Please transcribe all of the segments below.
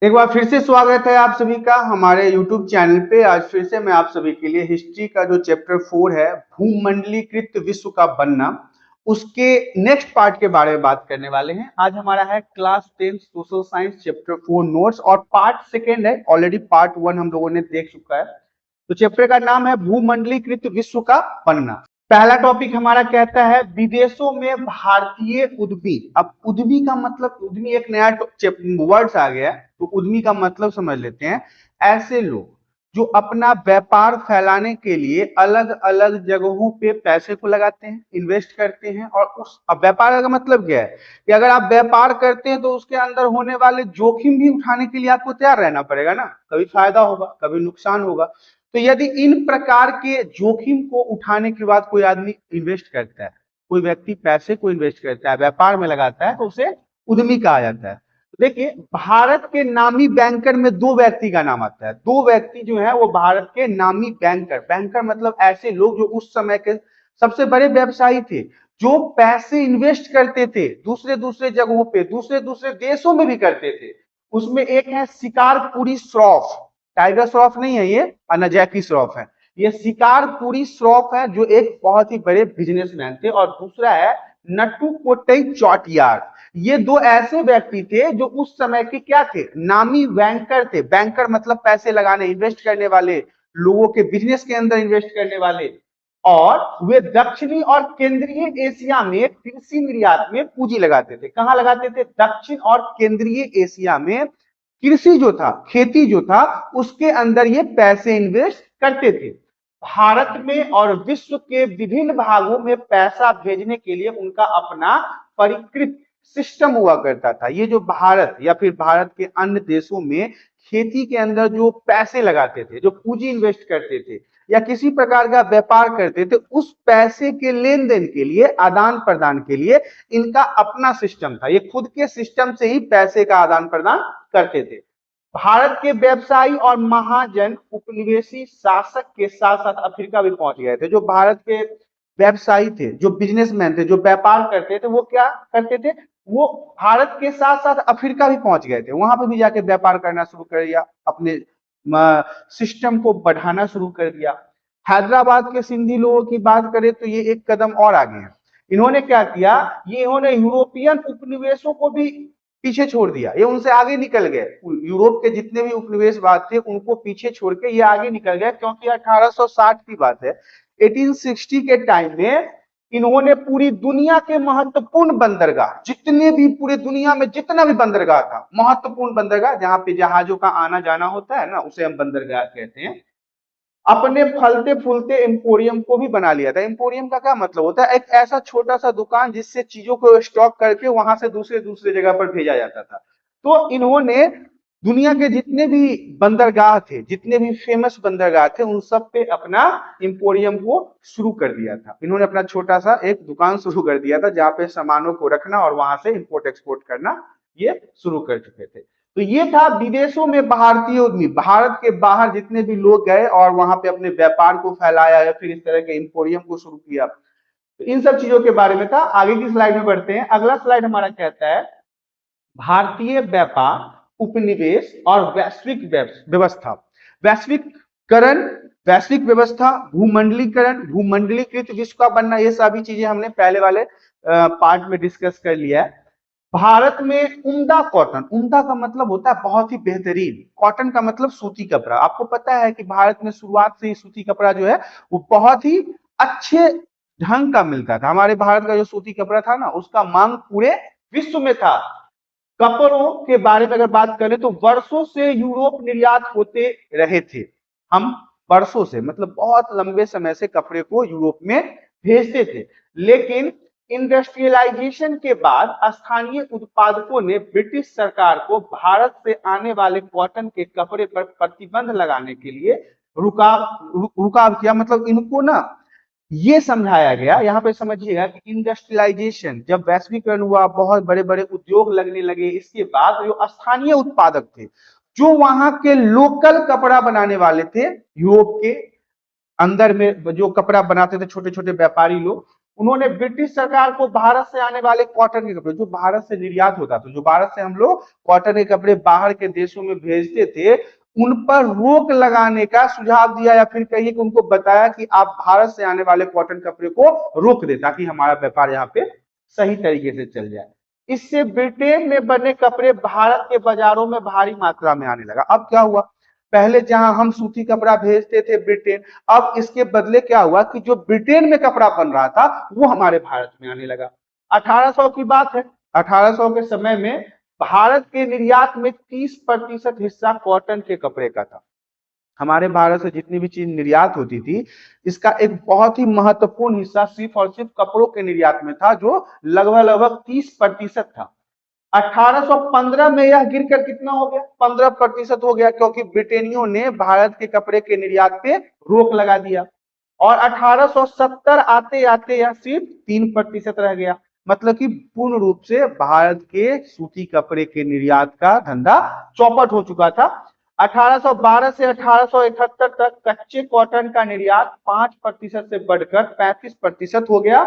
एक बार फिर से स्वागत है आप सभी का हमारे YouTube चैनल पे। आज फिर से मैं आप सभी के लिए हिस्ट्री का जो चैप्टर 4 है, भूमंडलीकृत विश्व का बनना, उसके नेक्स्ट पार्ट के बारे में बात करने वाले हैं। आज हमारा है class 10 social science chapter 4 notes और पार्ट सेकेंड है। ऑलरेडी पार्ट 1 हम लोगों ने देख चुका है। तो चैप्टर का नाम है भूमंडलीकृत विश्व का बनना। पहला टॉपिक हमारा कहता है विदेशों में भारतीय उद्यमी। अब उद्यमी का मतलब, उद्यमी एक नया वर्ड्स आ गया, तो उद्यमी का मतलब समझ लेते हैं। ऐसे लोग जो अपना व्यापार फैलाने के लिए अलग अलग जगहों पे पैसे को लगाते हैं, इन्वेस्ट करते हैं। और उस अब व्यापार का मतलब क्या है कि अगर आप व्यापार करते हैं तो उसके अंदर होने वाले जोखिम भी उठाने के लिए आपको तैयार रहना पड़ेगा ना। कभी फायदा होगा, कभी नुकसान होगा। तो यदि इन प्रकार के जोखिम को उठाने के बाद कोई आदमी इन्वेस्ट करता है, कोई व्यक्ति पैसे को इन्वेस्ट करता है, व्यापार में लगाता है, तो उसे उद्यमी कहा जाता है। तो देखिए, भारत के नामी बैंकर में दो व्यक्ति का नाम आता है। दो व्यक्ति जो है वो भारत के नामी बैंकर, बैंकर मतलब ऐसे लोग जो उस समय के सबसे बड़े व्यवसायी थे, जो पैसे इन्वेस्ट करते थे दूसरे दूसरे जगहों पे, दूसरे दूसरे देशों में भी करते थे। उसमें एक है शिकारपुरी श्रॉफ। टाइगर श्रॉफ नहीं है ये, ना जैकी श्रॉफ है। ये शिकारपुरी श्रॉफ है जो एक बहुत ही बड़े बिजनेसमैन थे। और दूसरा है नट्टू कोट्टई चौटियार। ये दो ऐसे व्यक्ति थे जो उस समय के क्या थे, नामी बैंकर थे। बैंकर मतलब पैसे लगाने, इन्वेस्ट करने वाले, लोगों के बिजनेस के अंदर इन्वेस्ट करने वाले। और वे दक्षिणी और केंद्रीय एशिया में कृषि निर्यात में पूंजी लगाते थे। कहां लगाते थे? दक्षिण और केंद्रीय एशिया में कृषि जो था, खेती जो था, उसके अंदर ये पैसे इन्वेस्ट करते थे। भारत में और विश्व के विभिन्न भागों में पैसा भेजने के लिए उनका अपना परिष्कृत सिस्टम हुआ करता था। ये जो भारत या फिर भारत के अन्य देशों में खेती के अंदर जो पैसे लगाते थे, जो पूंजी इन्वेस्ट करते थे या किसी प्रकार का व्यापार करते थे, उस पैसे के लेन देन के लिए, आदान प्रदान के लिए इनका अपना सिस्टम था। ये खुद के सिस्टम से ही पैसे का आदान प्रदान करते थे। भारत के व्यवसायी और महाजन उपनिवेशी शासक के साथ साथ अफ्रीका भी पहुंच गए थे। जो भारत के व्यवसायी थे, जो बिजनेसमैन थे, जो व्यापार करते थे, वो क्या करते थे? वो भारत के साथ साथ अफ्रीका भी पहुंच गए थे। वहां पर भी जाके व्यापार करना शुरू कर दिया, अपने सिस्टम को बढ़ाना शुरू कर दिया। हैदराबाद के सिंधी लोगों की बात करें तो ये एक कदम और आगे है। इन्होंने क्या किया, ये इन्होंने यूरोपियन उपनिवेशों को भी पीछे छोड़ दिया। ये उनसे आगे निकल गए। यूरोप के जितने भी उपनिवेशवाद थे उनको पीछे छोड़ के ये आगे निकल गए। क्योंकि 1860 की बात है, 1860 के टाइम में इन्होंने पूरी दुनिया के महत्वपूर्ण बंदरगाह, जितने भी पूरी दुनिया में जितना भी बंदरगाह था, महत्वपूर्ण बंदरगाह जहां पे जहाजों का आना जाना होता है ना, उसे हम बंदरगाह कहते हैं, अपने फलते फूलते एम्पोरियम को भी बना लिया था। एम्पोरियम का क्या मतलब होता है? एक ऐसा छोटा सा दुकान जिससे चीजों को स्टॉक करके वहां से दूसरे दूसरे जगह पर भेजा जाता था। तो इन्होंने दुनिया के जितने भी बंदरगाह थे, जितने भी फेमस बंदरगाह थे, उन सब पे अपना एम्पोरियम को शुरू कर दिया था। इन्होंने अपना छोटा सा एक दुकान शुरू कर दिया था जहां पे सामानों को रखना और वहां से इंपोर्ट एक्सपोर्ट करना ये शुरू कर चुके थे। तो ये था विदेशों में भारतीय उद्यमी। भारत के बाहर जितने भी लोग गए और वहां पे अपने व्यापार को फैलाया या फिर इस तरह के इंपोरियम को शुरू किया, तो इन सब चीजों के बारे में था। आगे की स्लाइड में बढ़ते हैं। अगला स्लाइड हमारा कहता है भारतीय व्यापार, उपनिवेश और वैश्विक व्यवस्था। वैश्विककरण, वैश्विक व्यवस्था, भूमंडलीकरण, भूमंडलीकृत विश्व का बनना, ये सभी चीजें हमने पहले वाले पार्ट में डिस्कस कर लिया है। भारत में उम्दा कॉटन, उम्दा का मतलब होता है बहुत ही बेहतरीन, कॉटन का मतलब सूती कपड़ा। आपको पता है कि भारत में शुरुआत से ही सूती कपड़ा जो है वो बहुत ही अच्छे ढंग का मिलता था। हमारे भारत का जो सूती कपड़ा था ना, उसका मांग पूरे विश्व में था। कपड़ों के बारे में अगर बात करें तो वर्षों से यूरोप निर्यात होते रहे थे। हम वर्षों से मतलब बहुत लंबे समय से कपड़े को यूरोप में भेजते थे। लेकिन इंडस्ट्रियलाइजेशन के बाद स्थानीय उत्पादकों ने ब्रिटिश सरकार को भारत से आने वाले कॉटन के कपड़े पर प्रतिबंध लगाने के लिए रुकाव किया। मतलब इनको ना ये समझाया गया, यहाँ पे समझिएगा कि इंडस्ट्रियलाइजेशन जब वैश्वीकरण हुआ, बहुत बड़े बड़े उद्योग लगने लगे, इसके बाद जो स्थानीय उत्पादक थे, जो वहां के लोकल कपड़ा बनाने वाले थे, यूरोप के अंदर में जो कपड़ा बनाते थे छोटे छोटे व्यापारी लोग, उन्होंने ब्रिटिश सरकार को भारत से आने वाले कॉटन के कपड़े, जो भारत से निर्यात होता था, जो भारत से हम लोग कॉटन के कपड़े बाहर के देशों में भेजते थे, उन पर रोक लगाने का सुझाव दिया, या फिर कहिए कि उनको बताया कि आप भारत से आने वाले कॉटन कपड़े को रोक दे, ताकि हमारा व्यापार यहाँ पे सही तरीके से चल जाए। इससे ब्रिटेन में बने कपड़े भारत के बाजारों में भारी मात्रा में आने लगा। अब क्या हुआ, पहले जहां हम सूती कपड़ा भेजते थे ब्रिटेन, अब इसके बदले क्या हुआ कि जो ब्रिटेन में कपड़ा बन रहा था वो हमारे भारत में आने लगा। 1800 की बात है, 1800 के समय में भारत के निर्यात में 30% हिस्सा कॉटन के कपड़े का था। हमारे भारत से जितनी भी चीज निर्यात होती थी, इसका एक बहुत ही महत्वपूर्ण हिस्सा सिर्फ और सिर्फ कपड़ों के निर्यात में था, जो लगभग 30% था। 1815 में यह गिरकर कितना हो गया, 15% हो गया, क्योंकि ब्रिटेनियों ने भारत के कपड़े के निर्यात पे रोक लगा दिया। और 1870 आते आते यह सिर्फ 3% रह गया। मतलब कि पूर्ण रूप से भारत के सूती कपड़े के निर्यात का धंधा चौपट हो चुका था। 1812 से 1871 तक कच्चे कॉटन का निर्यात 5% से बढ़कर 35% हो गया।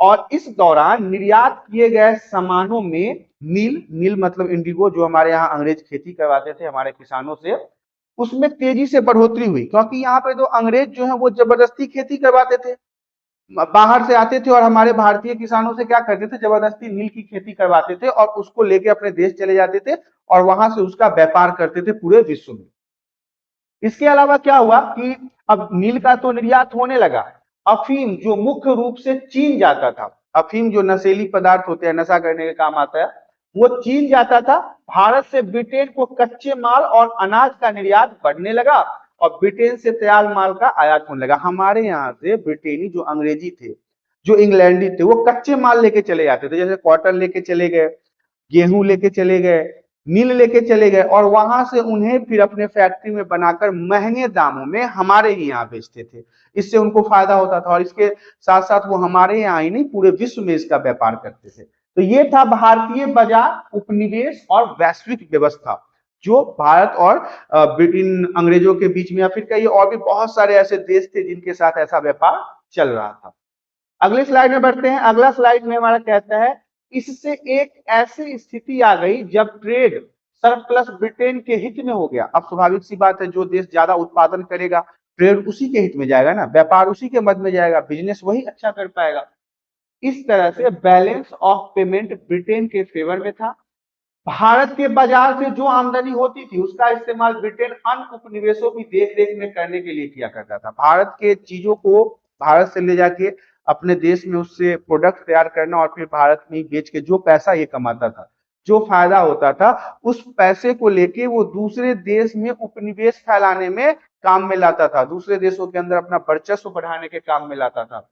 और इस दौरान निर्यात किए गए सामानों में नील मतलब इंडिगो, जो हमारे यहाँ अंग्रेज खेती करवाते थे हमारे किसानों से, उसमें तेजी से बढ़ोतरी हुई, क्योंकि यहाँ पे तो अंग्रेज जो है वो जबरदस्ती खेती करवाते थे, बाहर से आते थे और हमारे भारतीय किसानों से क्या करते थे, जबरदस्ती नील की खेती करवाते थे और उसको लेके अपने देश चले जाते थे और वहां से उसका व्यापार करते थे पूरे विश्व में। इसके अलावा क्या हुआ कि अब नील का तो निर्यात होने लगा, अफीम जो मुख्य रूप से चीन जाता था, अफीम जो नशीली पदार्थ होते हैं, नशा करने के काम आता है, वो चीन जाता था। भारत से ब्रिटेन को कच्चे माल और अनाज का निर्यात बढ़ने लगा और ब्रिटेन से तैयार माल का आयात होने लगा। हमारे यहाँ से ब्रिटेनी जो अंग्रेजी थे, जो इंग्लैंडी थे, वो कच्चे माल लेके चले जाते थे, जैसे कॉटन लेके चले गए, गेहूं लेके चले गए, नील लेके चले गए, और वहां से उन्हें फिर अपने फैक्ट्री में बनाकर महंगे दामों में हमारे ही यहाँ बेचते थे। इससे उनको फायदा होता था और इसके साथ साथ वो हमारे यहाँ ही नहीं पूरे विश्व में इसका व्यापार करते थे। तो ये था भारतीय बाजार, उपनिवेश और वैश्विक व्यवस्था, जो भारत और ब्रिटेन अंग्रेजों के बीच में, या फिर कई और भी बहुत सारे ऐसे देश थे जिनके साथ ऐसा व्यापार चल रहा था। अगले स्लाइड में बढ़ते हैं। अगला स्लाइड में हमारा कहता है, इससे एक ऐसी स्थिति आ गई जब ट्रेड सरप्लस ब्रिटेन के हित में हो गया। अब स्वाभाविक सी बात है, जो देश ज्यादा उत्पादन करेगा ट्रेड उसी के हित में जाएगा ना, व्यापार उसी के मद में जाएगा, बिजनेस वही अच्छा कर पाएगा। इस तरह से बैलेंस ऑफ पेमेंट ब्रिटेन के फेवर में था। भारत के बाजार से जो आमदनी होती थी उसका इस्तेमाल ब्रिटेन अन्य उपनिवेशों की देखरेख में करने के लिए किया करता था। भारत के चीजों को भारत से ले जाके अपने देश में उससे प्रोडक्ट तैयार करना और फिर भारत में बेच के जो पैसा ये कमाता था, जो फायदा होता था, उस पैसे को लेके वो दूसरे देश में उपनिवेश फैलाने में काम में लाता था, दूसरे देशों के अंदर अपना वर्चस्व बढ़ाने के काम में लाता था।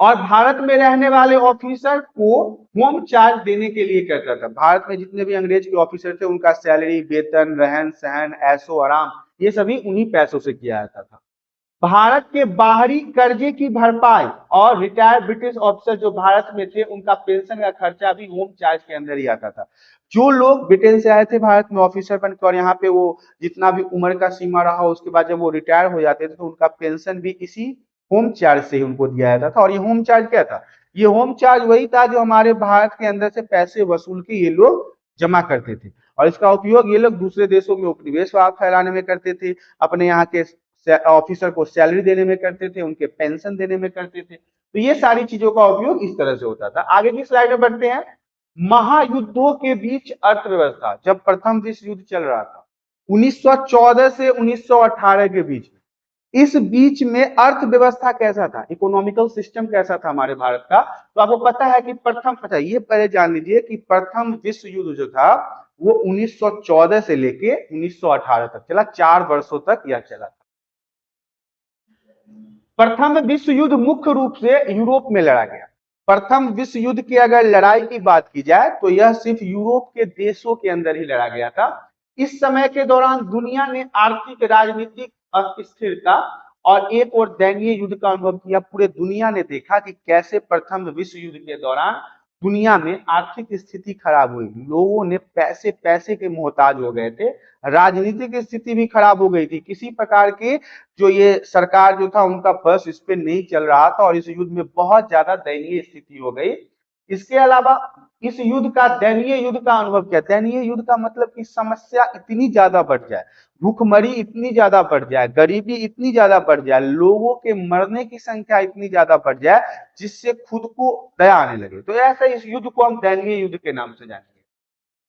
और भारत में रहने वाले ऑफिसर को होम चार्ज देने के लिए करता था। भारत में जितने भी अंग्रेज के ऑफिसर थे उनका सैलरी, वेतन, रहन सहन, ऐशो आराम, ये सभी उन्हीं पैसों से किया जाता था। भारत के बाहरी कर्जे की भरपाई और रिटायर्ड ब्रिटिश ऑफिसर जो भारत में थे उनका पेंशन का खर्चा भी होम चार्ज के अंदर ही आता था। जो लोग ब्रिटेन से आए थे भारत में ऑफिसर बनकर और यहाँ पे वो जितना भी उम्र का सीमा रहा, उसके बाद जब वो रिटायर हो जाते थे तो उनका पेंशन भी इसी होम चार्ज से ही उनको दिया जाता था। और ये होम चार्ज क्या था, ये होम चार्ज वही था जो हमारे भारत के अंदर से पैसे वसूल के ये लोग जमा करते थे और इसका उपयोग ये लोग दूसरे देशों में उपनिवेशवाद फैलाने में करते थे, अपने यहाँ के ऑफिसर को सैलरी देने में करते थे, उनके पेंशन देने में करते थे। तो ये सारी चीजों का उपयोग इस तरह से होता था। आगे की स्लाइड में बढ़ते हैं। महायुद्धों के बीच अर्थव्यवस्था, जब प्रथम विश्व युद्ध चल रहा था 1914 से 1918 के बीच, इस बीच में अर्थव्यवस्था कैसा था, इकोनॉमिकल सिस्टम कैसा था हमारे भारत का, तो आपको पता है कि ये पहले जान लीजिए कि प्रथम विश्व युद्ध जो था वो 1914 से लेके 1918 तक चला, 4 वर्षों तक यह चला था। प्रथम विश्व युद्ध मुख्य रूप से यूरोप में लड़ा गया। प्रथम विश्व युद्ध की अगर लड़ाई की बात की जाए तो यह सिर्फ यूरोप के देशों के अंदर ही लड़ा गया था। इस समय के दौरान दुनिया ने आर्थिक राजनीतिक अस्थिरता और एक और दयनीय युद्ध का अनुभव किया। पूरे दुनिया ने देखा कि कैसे प्रथम विश्व युद्ध के दौरान दुनिया में आर्थिक स्थिति खराब हुई, लोगों ने पैसे पैसे के मोहताज हो गए थे, राजनीतिक स्थिति भी खराब हो गई थी, किसी प्रकार के जो ये सरकार जो था उनका बस इस पे नहीं चल रहा था और इस युद्ध में बहुत ज्यादा दयनीय स्थिति हो गई। इसके अलावा इस युद्ध का दयनीय युद्ध का अनुभव क्या, दयनीय युद्ध का मतलब कि समस्या इतनी ज्यादा बढ़ जाए, भूखमरी इतनी ज्यादा बढ़ जाए, गरीबी इतनी ज्यादा बढ़ जाए, लोगों के मरने की संख्या इतनी ज्यादा बढ़ जाए जिससे खुद को दया आने लगे। तो ऐसा इस युद्ध को हम दयनीय युद्ध के नाम से जानेंगे।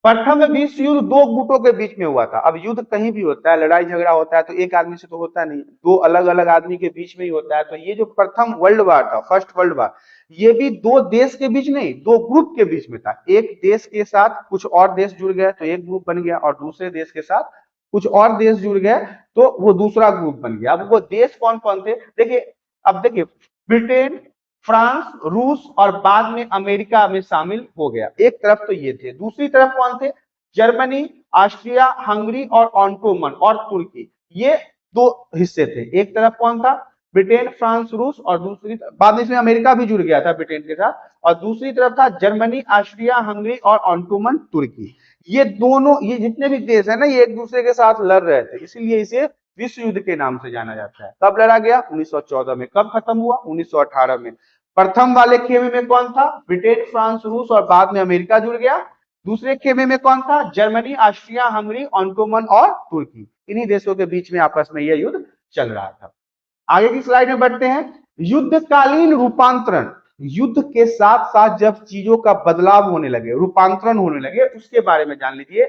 प्रथम विश्व युद्ध दो गुटों के बीच में हुआ था। अब युद्ध कहीं भी होता है, लड़ाई झगड़ा होता है तो एक आदमी से तो होता नहीं, दो अलग अलग आदमी के बीच में ही होता है। तो ये जो प्रथम वर्ल्ड वार था, फर्स्ट वर्ल्ड वार, ये भी दो देश के बीच नहीं, दो ग्रुप के बीच में था। एक देश के साथ कुछ और देश जुड़ गए तो एक ग्रुप बन गया, और दूसरे देश के साथ कुछ और देश जुड़ गए तो वो दूसरा ग्रुप बन गया। अब वो देश कौन कौन थे देखिए, अब देखिए ब्रिटेन, फ्रांस, रूस और बाद में अमेरिका में शामिल हो गया। एक तरफ तो ये थे, दूसरी तरफ कौन थे, जर्मनी, ऑस्ट्रिया, हंगरी और ऑटोमन और तुर्की, ये दो हिस्से थे। एक तरफ कौन था, ब्रिटेन, फ्रांस, रूस, और दूसरी बाद में इसमें अमेरिका भी जुड़ गया था ब्रिटेन के साथ, और दूसरी तरफ था जर्मनी, ऑस्ट्रिया, हंगरी और ऑटोमन तुर्की। ये दोनों, ये जितने भी देश है ना, ये एक दूसरे के साथ लड़ रहे थे, इसीलिए इसे विश्व युद्ध के नाम से जाना जाता है। कब लड़ा गया, 1914 में। कब खत्म हुआ, 1918 में। प्रथम वाले खेमे में कौन था, ब्रिटेन, फ्रांस, रूस और बाद में अमेरिका जुड़ गया। दूसरे खेमे में कौन था, जर्मनी, ऑस्ट्रिया, हंगरी, ऑटोमन और तुर्की। इन्हीं देशों के बीच में आपस में यह युद्ध चल रहा था। आगे की स्लाइड में बढ़ते हैं। युद्धकालीन रूपांतरण, युद्ध के साथ साथ जब चीजों का बदलाव होने लगे, रूपांतरण होने लगे, उसके बारे में जान लीजिए।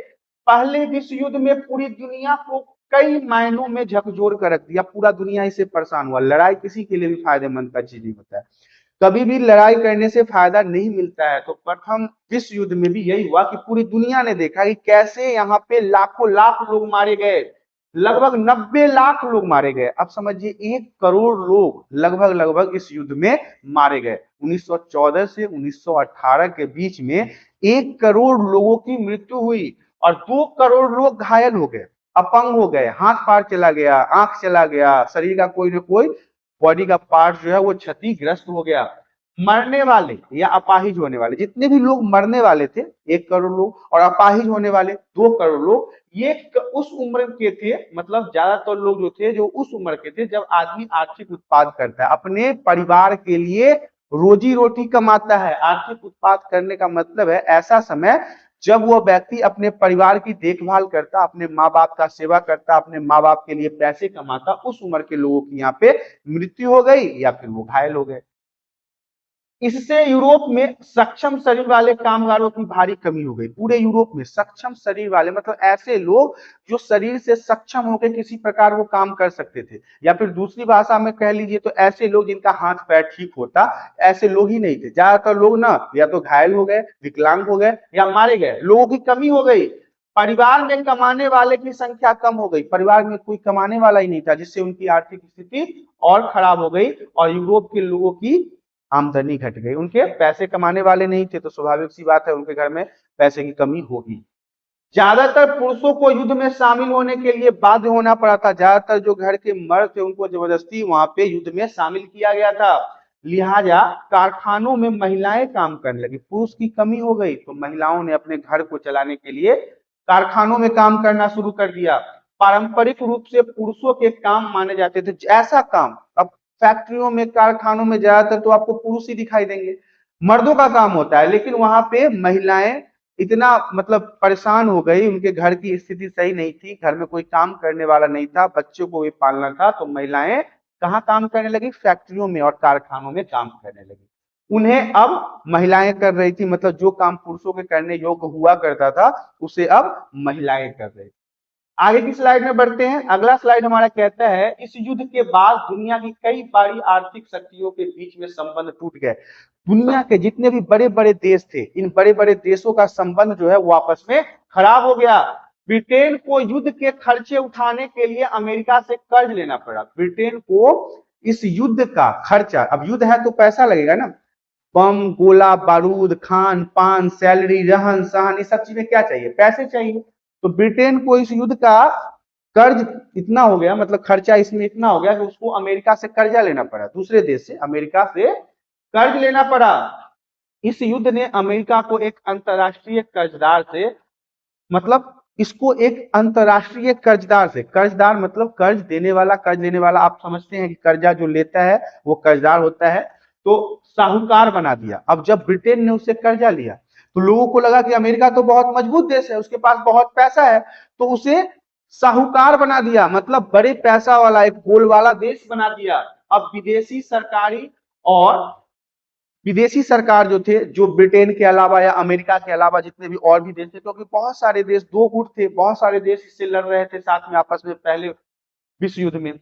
पहले विश्व युद्ध में पूरी दुनिया को कई मायनों में झकझोर कर रख दिया, पूरा दुनिया इससे परेशान हुआ। लड़ाई किसी के लिए भी फायदेमंद का चीज नहीं होता है, कभी भी लड़ाई करने से फायदा नहीं मिलता है। तो प्रथम विश्व युद्ध में भी यही हुआ कि पूरी दुनिया ने देखा कि कैसे यहाँ पे लाखों लाख लोग मारे गए, लगभग 90 लाख लोग मारे गए। अब समझिए 1 करोड़ लोग लगभग लगभग इस युद्ध में मारे गए। 1914 से 1918 के बीच में 1 करोड़ लोगों की मृत्यु हुई और 2 करोड़ लोग घायल हो गए, अपंग हो गए, हाथ पैर चला गया, आंख चला गया, शरीर का कोई ना कोई बॉडी का पार्ट जो है वो क्षतिग्रस्त हो गया। मरने वाले या अपाहिज होने वाले, जितने भी लोग मरने वाले थे 1 करोड़ लोग, और अपाहिज होने वाले 2 करोड़ लोग, ये उस उम्र के थे, मतलब ज्यादातर लोग जो थे जो उस उम्र के थे जब आदमी आर्थिक उत्पाद करता है, अपने परिवार के लिए रोजी रोटी कमाता है। आर्थिक उत्पाद करने का मतलब है ऐसा समय जब वह व्यक्ति अपने परिवार की देखभाल करता, अपने माँ बाप का सेवा करता, अपने माँ बाप के लिए पैसे कमाता, उस उम्र के लोगों की यहाँ पे मृत्यु हो गई या फिर वो घायल हो गए। इससे यूरोप में सक्षम शरीर वाले कामगारों की भारी कमी हो गई। पूरे यूरोप में सक्षम शरीर वाले मतलब ऐसे लोग जो शरीर से सक्षम होकर किसी प्रकार वो काम कर सकते थे, या फिर दूसरी भाषा में कह लीजिए तो ऐसे लोग जिनका हाथ पैर ठीक होता, ऐसे लोग ही नहीं थे। ज्यादातर लोग ना या तो घायल हो गए, विकलांग हो गए या मारे गए, लोगों की कमी हो गई। परिवार में कमाने वाले की संख्या कम हो गई, परिवार में कोई कमाने वाला ही नहीं था, जिससे उनकी आर्थिक स्थिति और खराब हो गई और यूरोप के लोगों की आमदनी घट गई। उनके पैसे कमाने वाले नहीं थे तो स्वाभाविक सी बात है उनके घर में पैसे की कमी होगी। ज्यादातर पुरुषों को युद्ध में शामिल होने के लिए बाध्य होना पड़ा था। ज्यादातर जो घर के मर्द थे उनको जबरदस्ती वहां पे युद्ध में शामिल किया गया था। लिहाजा कारखानों में महिलाएं काम करने लगी, पुरुष की कमी हो गई तो महिलाओं ने अपने घर को चलाने के लिए कारखानों में काम करना शुरू कर दिया। पारंपरिक रूप से पुरुषों के काम माने जाते थे, ऐसा काम अब फैक्ट्रियों में, कारखानों में ज्यादातर तो आपको पुरुष ही दिखाई देंगे, मर्दों का काम होता है। लेकिन वहां पे महिलाएं इतना मतलब परेशान हो गई, उनके घर की स्थिति सही नहीं थी, घर में कोई काम करने वाला नहीं था, बच्चों को भी पालना था, तो महिलाएं कहाँ काम करने लगी, फैक्ट्रियों में और कारखानों में काम करने लगी। उन्हें अब महिलाएं कर रही थी, मतलब जो काम पुरुषों के करने योग्य हुआ करता था उसे अब महिलाएं कर रही थी। आगे की स्लाइड में बढ़ते हैं। अगला स्लाइड हमारा कहता है इस युद्ध के बाद दुनिया की कई बड़ी आर्थिक शक्तियों के बीच में संबंध टूट गए। दुनिया के जितने भी बड़े बड़े देश थे, इन बड़े बड़े देशों का संबंध जो है वो आपस में खराब हो गया। ब्रिटेन को युद्ध के खर्चे उठाने के लिए अमेरिका से कर्ज लेना पड़ा। ब्रिटेन को इस युद्ध का खर्चा, अब युद्ध है तो पैसा लगेगा ना, बम, गोला बारूद, खान पान, सैलरी, रहन सहन, ये सब चीजें क्या चाहिए, पैसे चाहिए। तो ब्रिटेन को इस युद्ध का कर्ज इतना हो गया, मतलब खर्चा इसमें इतना हो गया कि उसको अमेरिका से कर्जा लेना पड़ा, दूसरे देश से अमेरिका से कर्ज लेना पड़ा। इस युद्ध ने अमेरिका को एक अंतरराष्ट्रीय कर्जदार से, मतलब इसको एक अंतरराष्ट्रीय कर्जदार से, कर्जदार मतलब कर्ज देने वाला, कर्ज लेने वाला, आप समझते हैं कि कर्जा जो लेता है वो कर्जदार होता है, तो साहूकार बना दिया। अब जब ब्रिटेन ने उससे कर्जा लिया तो लोगों को लगा कि अमेरिका तो बहुत मजबूत देश है, उसके पास बहुत पैसा है, तो उसे साहूकार बना दिया, मतलब बड़े पैसा वाला एक गोल वाला देश बना दिया। अब और विदेशी सरकार जो थे, जो ब्रिटेन के अलावा या अमेरिका के अलावा जितने भी और भी देश थे, क्योंकि बहुत सारे देश दो गुट थे, बहुत सारे देश इससे लड़ रहे थे साथ में आपस में पहले विश्व युद्ध में,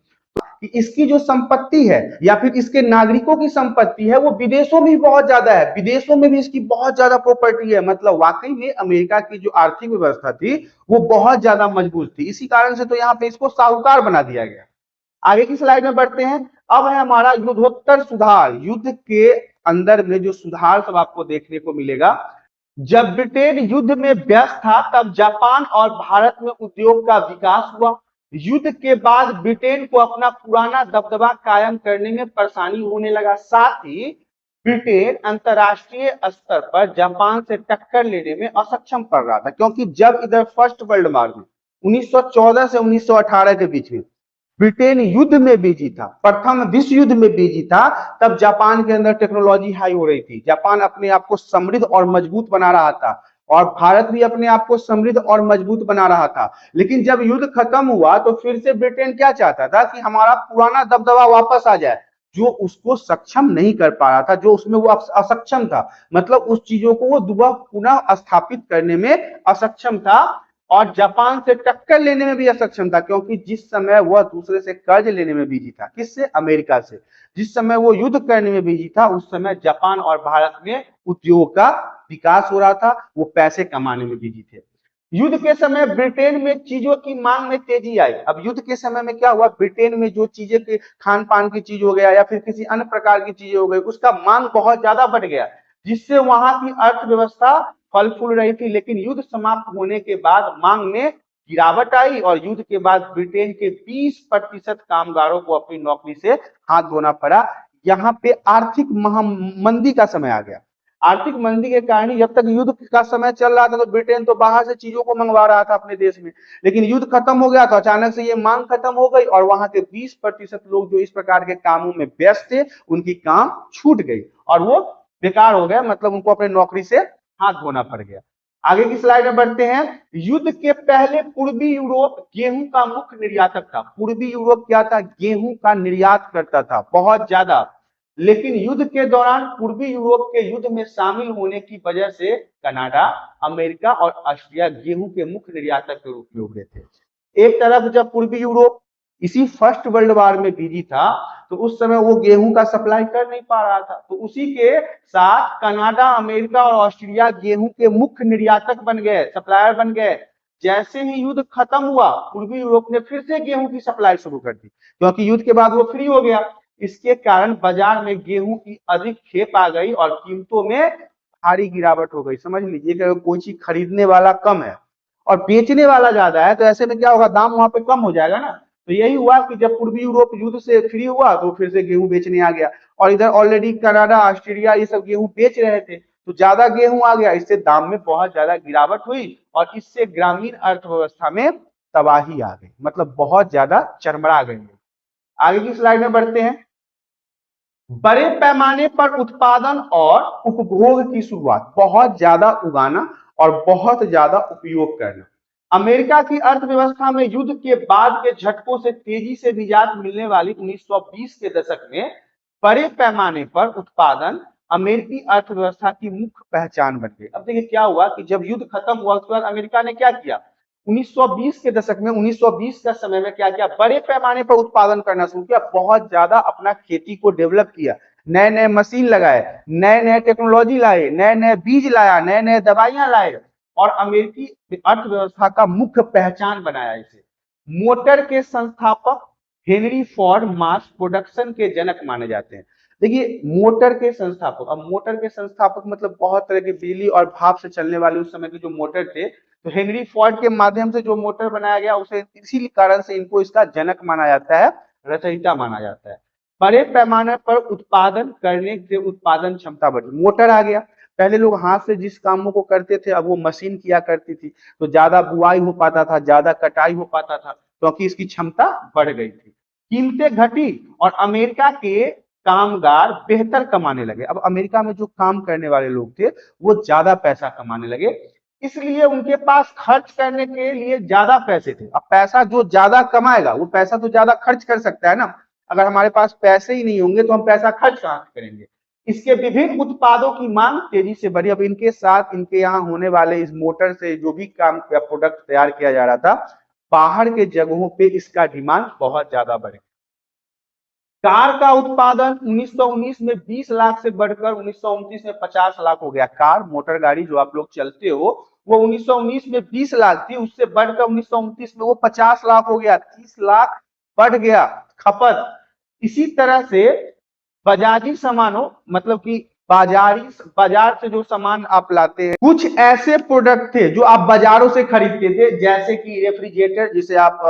कि इसकी जो संपत्ति है या फिर इसके नागरिकों की संपत्ति है वो विदेशों में भी बहुत ज्यादा है, विदेशों में भी इसकी बहुत ज्यादा प्रॉपर्टी है। मतलब वाकई में अमेरिका की जो आर्थिक व्यवस्था थी वो बहुत ज्यादा मजबूत थी। इसी कारण से तो यहाँ पे इसको साहूकार बना दिया गया। आगे की स्लाइड में बढ़ते हैं। अब है हमारा युद्धोत्तर सुधार। युद्ध के अंदर में जो सुधार सब आपको देखने को मिलेगा। जब ब्रिटेन युद्ध में व्यस्त था तब जापान और भारत में उद्योग का विकास हुआ। युद्ध के बाद ब्रिटेन को अपना पुराना दबदबा कायम करने में परेशानी होने लगा। साथ ही ब्रिटेन अंतरराष्ट्रीय स्तर पर जापान से टक्कर लेने में असक्षम पड़ रहा था, क्योंकि जब इधर फर्स्ट वर्ल्ड वॉर में 1914 से 1918 के बीच में ब्रिटेन युद्ध में बिजी था, प्रथम विश्व युद्ध में बिजी था, तब जापान के अंदर टेक्नोलॉजी हाई हो रही थी, जापान अपने आप को समृद्ध और मजबूत बना रहा था, और भारत भी अपने आप को समृद्ध और मजबूत बना रहा था। लेकिन जब युद्ध खत्म हुआ तो फिर से ब्रिटेन क्या चाहता था कि हमारा पुराना दबदबा वापस आ जाए, जो उसको सक्षम नहीं कर पा रहा था, जो उसमें वो असक्षम था, मतलब उस चीजों को वो दोबारा पुनः स्थापित करने में असक्षम था, और जापान से टक्कर लेने में भी असक्षम था, क्योंकि जिस समय वह दूसरे से कर्ज लेने में बिजी था, किससे? अमेरिका से। जिस समय वो युद्ध करने में बिजी था उस समय जापान और भारत में उद्योग का विकास हो रहा था, वो पैसे कमाने में बिजी थे। युद्ध के समय ब्रिटेन में चीजों की मांग में तेजी आई। अब युद्ध के समय में क्या हुआ, ब्रिटेन में जो चीजें की खान पान की चीज हो गया या फिर किसी अन्य प्रकार की चीजें हो गई, उसका मांग बहुत ज्यादा बढ़ गया, जिससे वहां की अर्थव्यवस्था फल फूल रही थी। लेकिन युद्ध समाप्त होने के बाद मांग में गिरावट आई, और युद्ध के बाद ब्रिटेन के 20% कामगारों को अपनी नौकरी से हाथ धोना पड़ा। यहाँ पे आर्थिक मंदी का समय आ गया। आर्थिक मंदी के कारण जब तक युद्ध का समय चल रहा था तो ब्रिटेन तो बाहर से चीजों को मंगवा रहा था अपने देश में, लेकिन युद्ध खत्म हो गया तो अचानक से ये मांग खत्म हो गई, और वहां के 20% लोग जो इस प्रकार के कामों में व्यस्त थे उनकी काम छूट गई और वो बेकार हो गया, मतलब उनको अपने नौकरी से हाथ धोना पड़ गया। आगे की स्लाइड में बढ़ते हैं। युद्ध के पहले पूर्वी यूरोप गेहूं का मुख्य निर्यातक था। पूर्वी यूरोप क्या था? गेहूं का निर्यात करता था बहुत ज्यादा। लेकिन युद्ध के दौरान पूर्वी यूरोप के युद्ध में शामिल होने की वजह से कनाडा, अमेरिका और ऑस्ट्रिया गेहूं के मुख्य निर्यातक के रूप में उभरे थे। एक तरफ जब पूर्वी यूरोप इसी फर्स्ट वर्ल्ड वॉर में बिजी था तो उस समय वो गेहूं का सप्लाई कर नहीं पा रहा था, तो उसी के साथ कनाडा, अमेरिका और ऑस्ट्रेलिया गेहूं के मुख्य निर्यातक बन गए, सप्लायर बन गए। जैसे ही युद्ध खत्म हुआ पूर्वी यूरोप ने फिर से गेहूं की सप्लाई शुरू कर दी, क्योंकि युद्ध के बाद वो फ्री हो गया। इसके कारण बाजार में गेहूं की अधिक खेप आ गई और कीमतों में भारी गिरावट हो गई। समझ लीजिए कि कोई चीज खरीदने वाला कम है और बेचने वाला ज्यादा है, तो ऐसे में क्या होगा, दाम वहां पे कम हो जाएगा ना। तो यही हुआ कि जब पूर्वी यूरोप युद्ध से फ्री हुआ तो फिर से गेहूं बेचने आ गया, और इधर ऑलरेडी कनाडा, ऑस्ट्रेलिया ये सब गेहूं बेच रहे थे, तो ज्यादा गेहूं आ गया, इससे दाम में बहुत ज्यादा गिरावट हुई और इससे ग्रामीण अर्थव्यवस्था में तबाही आ गई, मतलब बहुत ज्यादा चरमरा गई। आगे की स्लाइड में बढ़ते हैं। बड़े पैमाने पर उत्पादन और उपभोग की शुरुआत, बहुत ज्यादा उगाना और बहुत ज्यादा उपयोग करना। अमेरिका की अर्थव्यवस्था में युद्ध के बाद के झटकों से तेजी से निजात मिलने वाली 1920 के दशक में बड़े पैमाने पर उत्पादन अमेरिकी अर्थव्यवस्था की मुख्य पहचान बन गई। अब देखिए क्या हुआ कि जब युद्ध खत्म हुआ उसके बाद अमेरिका ने क्या किया, 1920 के दशक में, 1920 का समय में क्या किया, बड़े पैमाने पर उत्पादन करना शुरू किया, बहुत ज्यादा अपना खेती को डेवलप किया, नए नए मशीन लगाए, नए नए टेक्नोलॉजी लाए, नए नए बीज लाया, नए नए दवाइयां लाए, और अमेरिकी अर्थव्यवस्था का मुख्य पहचान बनाया इसे। मोटर के संस्थापक हेनरी फोर्ड मास प्रोडक्शन के जनक माने जाते हैं। देखिए मोटर के संस्थापक, अब मोटर के संस्थापक मतलब बहुत तरह के बिजली और भाप से चलने वाले उस समय के जो मोटर थे, तो हेनरी फोर्ड के माध्यम से जो मोटर बनाया गया उसे इसी कारण से इनको इसका जनक माना जाता है, रचयिता माना जाता है। बड़े पैमाने पर उत्पादन करने से उत्पादन क्षमता बढ़ी, मोटर आ गया, पहले लोग हाथ से जिस कामों को करते थे अब वो मशीन किया करती थी, तो ज्यादा बुआई हो पाता था, ज्यादा कटाई हो पाता था, क्योंकि इसकी क्षमता बढ़ गई थी। कीमतें घटी और अमेरिका के कामगार बेहतर कमाने लगे। अब अमेरिका में जो काम करने वाले लोग थे वो ज्यादा पैसा कमाने लगे, इसलिए उनके पास खर्च करने के लिए ज्यादा पैसे थे। अब पैसा जो ज्यादा कमाएगा वो पैसा तो ज्यादा खर्च कर सकता है ना। अगर हमारे पास पैसे ही नहीं होंगे तो हम पैसा खर्च कहां से करेंगे। इसके विभिन्न उत्पादों की मांग तेजी से बढ़ी। अब इनके साथ इनके यहाँ होने वाले इस मोटर से जो भी काम या प्रोडक्ट तैयार किया जा रहा था, बाहर के जगहों पे इसका डिमांड बहुत ज्यादा बढ़ गया। कार का उत्पादन 1919 में 20 लाख से बढ़कर 1929 में 50 लाख हो गया। कार मोटर गाड़ी जो आप लोग चलते हो वो 1919 में 20 लाख थी, उससे बढ़कर 1929 में वो 50 लाख हो गया, 30 लाख बढ़ गया खपत। इसी तरह से बाजारी सामानों मतलब कि बाजार से जो सामान आप लाते हैं, कुछ ऐसे प्रोडक्ट थे जो आप बाजारों से खरीदते थे, जैसे कि रेफ्रिजरेटर जिसे आप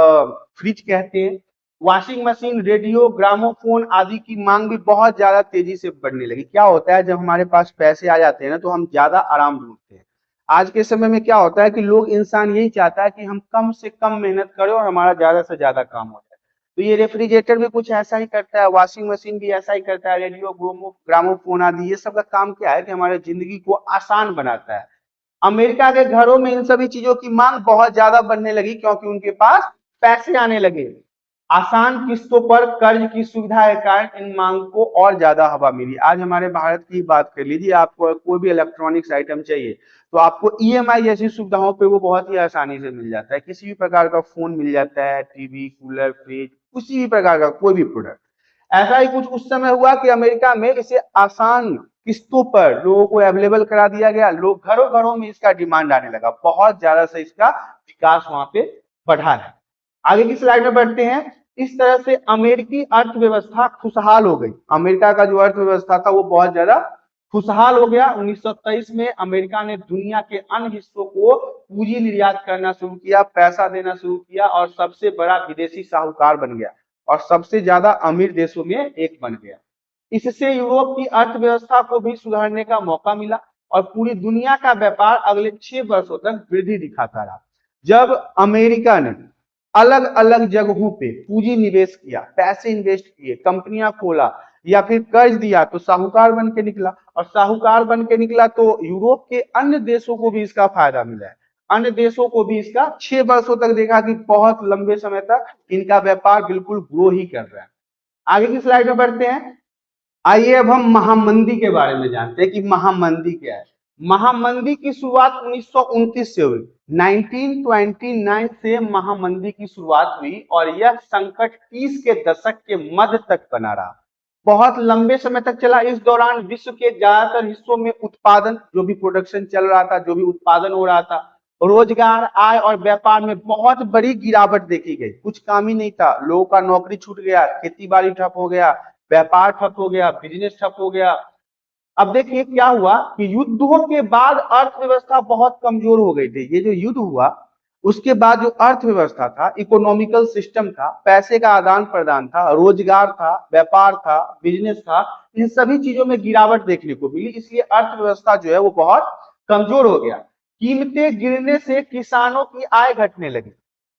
फ्रिज कहते हैं, वॉशिंग मशीन, रेडियो, ग्रामोफोन आदि की मांग भी बहुत ज्यादा तेजी से बढ़ने लगी। क्या होता है जब हमारे पास पैसे आ जाते हैं ना तो हम ज्यादा आराम ढूंढते हैं। आज के समय में क्या होता है कि लोग इंसान यही चाहता है कि हम कम से कम मेहनत करें और हमारा ज्यादा से ज्यादा काम हो जाए। तो ये रेफ्रिजरेटर भी कुछ ऐसा ही करता है, वॉशिंग मशीन भी ऐसा ही करता है, रेडियो, ग्रामोफोन आदि ये सब का काम क्या है कि हमारे जिंदगी को आसान बनाता है। अमेरिका के घरों में इन सभी चीजों की मांग बहुत ज्यादा बढ़ने लगी क्योंकि उनके पास पैसे आने लगे। आसान किस्तों पर कर्ज की सुविधा के कारण इन मांग को और ज्यादा हवा मिली। आज हमारे भारत की बात कर लीजिए, आपको कोई भी इलेक्ट्रॉनिक्स आइटम चाहिए तो आपको ईएमआई जैसी सुविधाओं पे वो बहुत ही आसानी से मिल जाता है। किसी भी प्रकार का फोन मिल जाता है, टीवी, कूलर, फ्रिज, किसी भी प्रकार का कोई भी प्रोडक्ट। ऐसा ही कुछ उस समय हुआ कि अमेरिका में इसे आसान किस्तों पर लोगों को अवेलेबल करा दिया गया। लोग घरों घरों में इसका डिमांड आने लगा, बहुत ज्यादा से इसका विकास वहां पे बढ़ा है। आगे की स्लाइड में बढ़ते हैं। इस तरह से अमेरिकी अर्थव्यवस्था खुशहाल हो गई। अमेरिका का जो अर्थव्यवस्था था वो बहुत ज्यादा खुशहाल हो गया। 1923 में अमेरिका ने दुनिया के अन्य हिस्सों को पूंजी निर्यात करना शुरू किया, पैसा देना शुरू किया और सबसे बड़ा विदेशी साहूकार बन गया और सबसे ज्यादा अमीर देशों में एक बन गया। इससे यूरोप की अर्थव्यवस्था को भी सुधारने का मौका मिला और पूरी दुनिया का व्यापार अगले 6 वर्षों तक वृद्धि दिखाता रहा। जब अमेरिका ने अलग अलग जगहों पे पूंजी निवेश किया, पैसे इन्वेस्ट किए, कंपनियां खोला या फिर कर्ज दिया तो साहूकार बन के निकला, और साहूकार बन के निकला तो यूरोप के अन्य देशों को भी इसका फायदा मिला है। अन्य देशों को भी इसका 6 वर्षों तक देखा कि बहुत लंबे समय तक इनका व्यापार बिल्कुल ग्रो ही कर रहा है। आगे की स्लाइड में बढ़ते हैं। आइए अब हम महामंदी के बारे में जानते हैं कि महामंदी क्या है। महामंदी की शुरुआत 1929 से हुई। 1929 से महामंदी की शुरुआत हुई और यह संकट 30 के दशक के मध्य तक बना रहा, बहुत लंबे समय तक चला। इस दौरान विश्व के ज्यादातर हिस्सों में उत्पादन, जो भी प्रोडक्शन चल रहा था, जो भी उत्पादन हो रहा था, रोजगार, आय और व्यापार में बहुत बड़ी गिरावट देखी गई। कुछ काम ही नहीं था, लोगों का नौकरी छूट गया, खेती बाड़ी ठप हो गया, व्यापार ठप हो गया, बिजनेस ठप हो गया। अब देखिए क्या हुआ कि युद्धों के बाद अर्थव्यवस्था बहुत कमजोर हो गई थी। ये जो युद्ध हुआ उसके बाद जो अर्थव्यवस्था था, इकोनॉमिकल सिस्टम था, पैसे का आदान प्रदान था, रोजगार था, व्यापार था, बिजनेस था, इन सभी चीजों में गिरावट देखने को मिली। इसलिए अर्थव्यवस्था जो है वो बहुत कमजोर हो गया। कीमतें गिरने से किसानों की आय घटने लगी।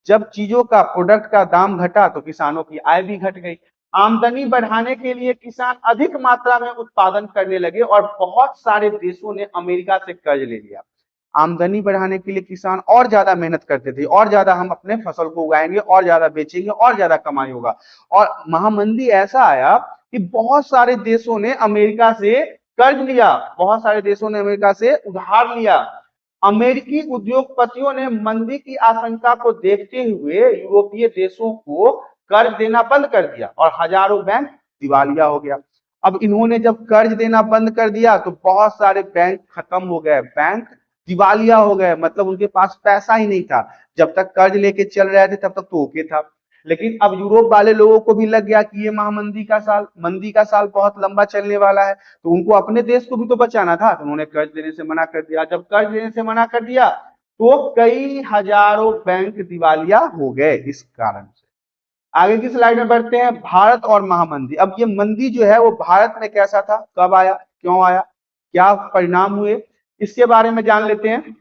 जब चीजों का, प्रोडक्ट का दाम घटा तो किसानों की आय भी घट गई। आमदनी बढ़ाने के लिए किसान अधिक मात्रा में उत्पादन करने लगे और बहुत सारे देशों ने अमेरिका से कर्ज ले लिया। आमदनी बढ़ाने के लिए किसान और ज्यादा मेहनत करते थे, और ज्यादा हम अपने फसल को उगाएंगे, और ज्यादा बेचेंगे, और ज्यादा कमाई होगा। और महामंदी ऐसा आया कि बहुत सारे देशों ने अमेरिका से कर्ज लिया, बहुत सारे देशों ने अमेरिका से उधार लिया। अमेरिकी उद्योगपतियों ने मंदी की आशंका को देखते हुए यूरोपीय देशों को कर्ज देना बंद कर दिया और हजारों बैंक दिवालिया हो गया। अब इन्होंने जब कर्ज देना बंद कर दिया तो बहुत सारे बैंक खत्म हो गए, बैंक दिवालिया हो गए, मतलब उनके पास पैसा ही नहीं था। जब तक कर्ज लेके चल रहे थे तब तक तो ओके था, लेकिन अब यूरोप वाले लोगों को भी लग गया कि ये महामंदी का साल, मंदी का साल बहुत लंबा चलने वाला है, तो उनको अपने देश को भी तो बचाना था, तो उन्होंने कर्ज देने से मना कर दिया। जब कर्ज देने से मना कर दिया तो कई हजारों बैंक दिवालिया हो गए इस कारण से। आगे की स्लाइड में बढ़ते हैं। भारत और महामंदी। अब ये मंदी जो है वो भारत में कैसा था, कब आया, क्यों आया, क्या परिणाम हुए इसके बारे में जान लेते हैं।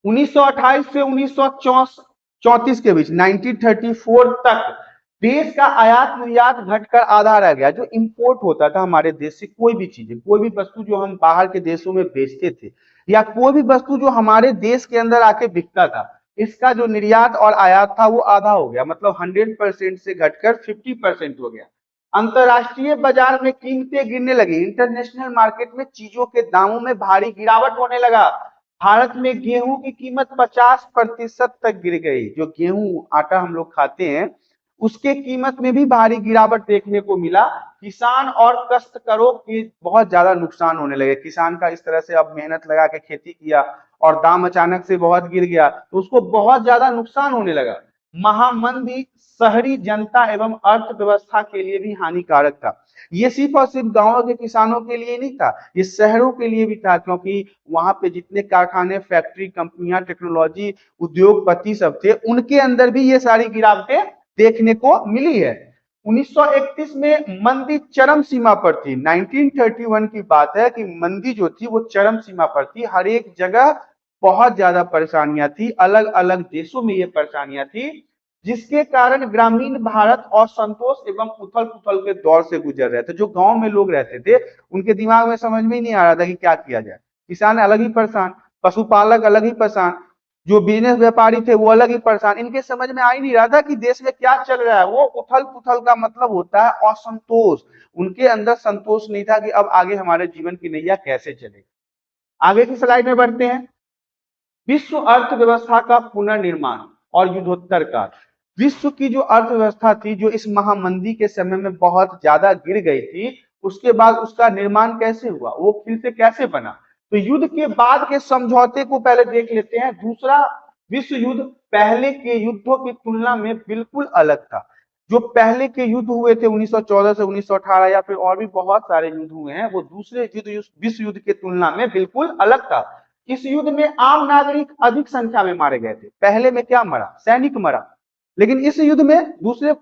1928 से 1934 के बीच 1934 तक देश का आयात निर्यात घटकर आधा रह गया। जो इंपोर्ट होता था हमारे देश से कोई भी चीजें, कोई भी वस्तु जो हम बाहर के देशों में बेचते थे, या कोई भी वस्तु जो हमारे देश के अंदर आके बिकता था, इसका जो निर्यात और आयात था वो आधा हो गया, मतलब 100% से घटकर 50% हो गया। अंतरराष्ट्रीय बाजार में कीमतें गिरने लगी, इंटरनेशनल मार्केट में चीजों के दामों में भारी गिरावट होने लगा। भारत में गेहूं की कीमत 50% तक गिर गई। जो गेहूं आटा हम लोग खाते हैं उसके कीमत में भी भारी गिरावट देखने को मिला। किसान और काश्तकारों की बहुत ज्यादा नुकसान होने लगे। किसान का इस तरह से अब मेहनत लगा के खेती किया और दाम अचानक से बहुत गिर गया तो उसको बहुत ज्यादा नुकसान होने लगा। महामंदी शहरी जनता एवं अर्थव्यवस्था के लिए भी हानिकारक था। ये सिर्फ और सिर्फ गांवों के किसानों के लिए नहीं था, ये शहरों के लिए भी था, क्योंकि वहां पे जितने कारखाने, फैक्ट्री, कंपनियां, टेक्नोलॉजी, उद्योगपति सब थे, उनके अंदर भी ये सारी गिरावटें देखने को मिली है। 1931 में मंदी चरम सीमा पर थी। 1931 की बात है कि मंदी जो थी वो चरम सीमा पर थी। हर एक जगह बहुत ज्यादा परेशानियां थी, अलग अलग देशों में ये परेशानियां थी, जिसके कारण ग्रामीण भारत असंतोष एवं उथल पुथल के दौर से गुजर रहे थे। जो गांव में लोग रहते थे उनके दिमाग में समझ में ही नहीं आ रहा था कि क्या किया जाए। किसान अलग ही परेशान, पशुपालक अलग ही परेशान, जो बिजनेस व्यापारी थे वो अलग ही परेशान। इनके समझ में आ ही नहीं रहा था कि देश में क्या चल रहा है। वो उथल पुथल का मतलब होता है असंतोष। उनके अंदर संतोष नहीं था कि अब आगे हमारे जीवन की नैया कैसे चलेगी। आगे की स्लाइड में बढ़ते हैं। विश्व अर्थव्यवस्था का पुनर्निर्माण और युद्धोत्तर काल। विश्व की जो अर्थव्यवस्था थी, जो इस महामंदी के समय में बहुत ज्यादा गिर गई थी, उसके बाद उसका निर्माण कैसे हुआ, वो फिर से कैसे बना। तो युद्ध के बाद के समझौते को पहले देख लेते हैं। दूसरा विश्व युद्ध पहले के युद्धों की तुलना में बिल्कुल अलग था। जो पहले के युद्ध हुए थे 1914 से 1918 या फिर और भी बहुत सारे युद्ध हुए हैं, वो दूसरे युद्ध विश्व युद्ध के तुलना में बिल्कुल अलग था। इस युद्ध में आम नागरिक अधिक संख्या में मारे गए थे। पहले में क्या मरा, सैनिक मरा, लेकिन इस युद्ध में, दूसरे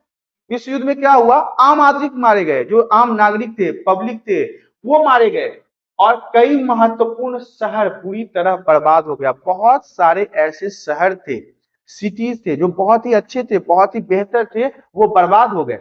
इस युद्ध में क्या हुआ, आम नागरिक मारे गए। जो आम नागरिक थे, पब्लिक थे, वो मारे गए और कई महत्वपूर्ण शहर पूरी तरह बर्बाद हो गया। बहुत सारे ऐसे शहर थे, सिटीज थे जो बहुत ही अच्छे थे, बहुत ही बेहतर थे, वो बर्बाद हो गए।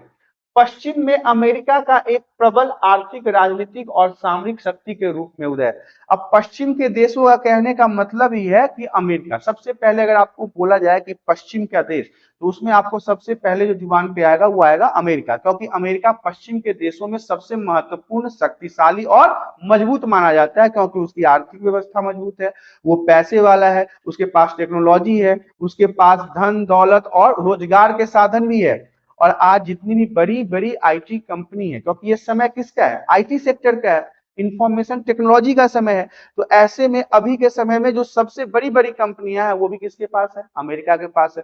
पश्चिम में अमेरिका का एक प्रबल आर्थिक, राजनीतिक और सामरिक शक्ति के रूप में उदय। अब पश्चिम के देशों का कहने का मतलब ही है कि अमेरिका। सबसे पहले अगर आपको बोला जाए कि पश्चिम का देश, तो उसमें आपको सबसे पहले जो जुबान पे आएगा वो आएगा अमेरिका, क्योंकि अमेरिका पश्चिम के देशों में सबसे महत्वपूर्ण, शक्तिशाली और मजबूत माना जाता है, क्योंकि उसकी आर्थिक व्यवस्था मजबूत है, वो पैसे वाला है, उसके पास टेक्नोलॉजी है, उसके पास धन दौलत और रोजगार के साधन भी है। और आज जितनी भी बड़ी बड़ी आईटी कंपनी है, क्योंकि ये समय किसका है, आईटी सेक्टर का है, इंफॉर्मेशन टेक्नोलॉजी का समय है, तो ऐसे में अभी के समय में जो सबसे बड़ी बड़ी कंपनियां हैं वो भी किसके पास है, अमेरिका के पास है।